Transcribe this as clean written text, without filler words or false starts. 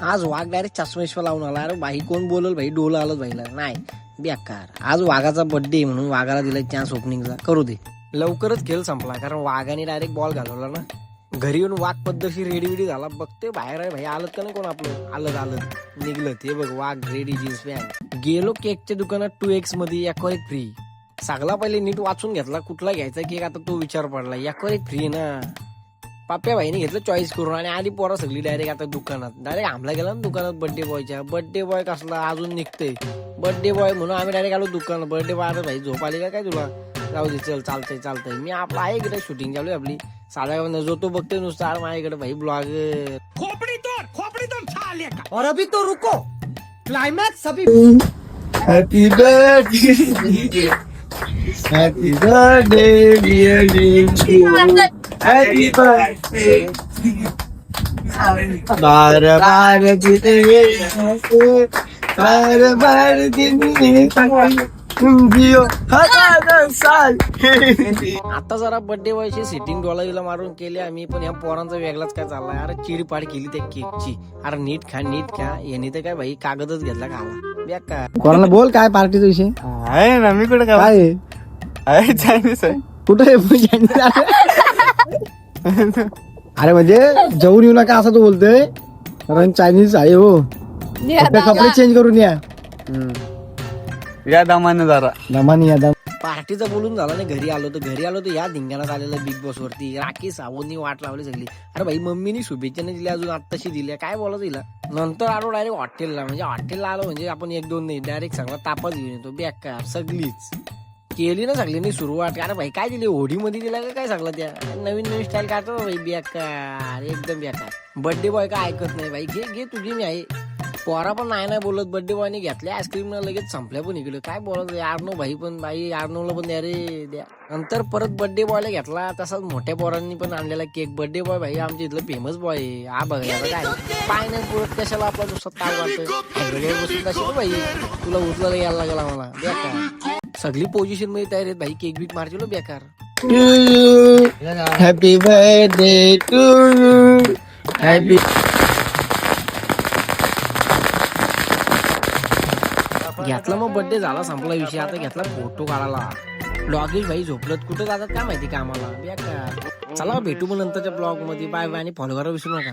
आज वाघ डायरेक्ट चष्मेश्वर लावून आला. अरे भाई कोण बोलल भाई, डोलं आलं भाईला. नाही बेकार. आज वाघाचा बर्थडे म्हणून वाघाला दिला चान्स ओपनिंगचा, करू दे. लवकरच खेळ संपला कारण वाघाने डायरेक्ट बॉल घालवला ना. घरी येऊन वाघ पद्धतशीर रेडी झाला. बघते बाहेर आहे भाई, आलं का नाही कोण आपलं. आलं निघलं ते बघ, वाघ रेडी जीन्स पॅन्ट. गेलो केकच्या दुकानात 2x मध्ये यावर एक फ्री. सगळा पहिले नीट वाचून घेतला कुठला घ्यायचा केक, आता तो विचार पडला यावर एक फ्री ना. पाप्या भाईने घेतलं चॉईस करून आणि आधी पोरा सगळी डायरेक्ट आता दुकानात डायरेक्ट हमला गेला ना दुकानात. बर्थडे बॉयच्या. बर्थडे बॉय कसला अजून निघतंय बर्थडे बॉय म्हणून आम्ही डायरेक्ट आलो दुकानात. Birthday boy. भाई झोप आली का काय तुला, जाऊ दे चल, चालतंय. मी आपला आहे इकडे शूटिंग चालू आहे आपली. साधा जो तो बघतोय नुसता माझ्याकडे भाई ब्लॉगर. खोपड़ी तोड़ छाले का। और अभी तो रुको, क्लाइमैक्स अभी। Happy birthday, happy birthday, dear Jinju. Happy birthday. बार बार जितेंगे, बार बार जितेंगे, जियो हजार साल. आता जरा बर्थडे बॉयची सिटिंग डोळा मारून केली आम्ही, पण या पोरांचा वेगळाच काय चाललाय. अरे चिडपाड केली त्या केकची. अरे नीट खा. याने तर काय भाई कागदच घेतला खाला बेकार. कोणाला बोल काय पार्टीचा विषय आहे ना. मी कुठे काय आहे चायनीज आहे कुठे. अरे म्हणजे जाऊन येऊ नका असं तू बोलतोय, कारण चायनीज आहे हो. कपडे चेंज करून या दमाने जरा दमाने या दम. पार्टीचं बोलून झालं ना. घरी आलो तर या धिंगाणात आलेलं बिग बॉस वरती. राखी सावंतनी वाट लावली सगळी. अरे भाई मम्मीनी शुभेच्छा नाही दिल्या अजून, आत्ताशी दिल्या. काय बोलायचं हिला. नंतर आलो डायरेक्ट हॉटेलला. म्हणजे हॉटेलला आलो म्हणजे आपण 1-2 नाही, डायरेक्ट सगळा तापच घेऊन येतो बेकार. सगळीच केली ना सगळ्यांनी सुरुवात. अरे भाई काय दिली, होडीमध्ये दिला का काय सगळं. त्या नवीन स्टाईल काढतो भाई बेकार, एकदम बेकार. बर्थडे बॉय काय ऐकत नाही भाई. घे तुझी मी आहे. पोरा पण नाही बोलत. बर्थडे बॉयने घेतल्या आईस्क्रीम लगेच संपल्या पण इकडे. काय बोलत आर्नो भाई पण भाई आर्नोला पण द्या रे द्या. नंतर परत बर्थडे बॉयला घेतला. तसाच मोठ्या पोरांनी पण आणलेला केक. बर्थडे बॉय भाई आमच्या इथलं फेमस बॉय आहे. हा बघा काय पाय नाही पुरत कशाला आपला दुसरा ताव वाटतोय बसून कशाला भाई तुला उचलायला यायला लागला मला बेकार. सगळी पोझिशन मध्ये तयार आहेत भाई. केक बीक मारचलो बेकार. Happy birthday to you. Happy घेतला मग बर्थडे झाला, संपला विषय. आता घेतला फोटो काढायला. ब्लॉगिंग भाई झोपलत कुठं जातात काय माहिती कामाला बेकार. चला भेटू मग नंतरच्या ब्लॉग मध्ये. बाय बाय आणि फॉलो करा विसरू नका.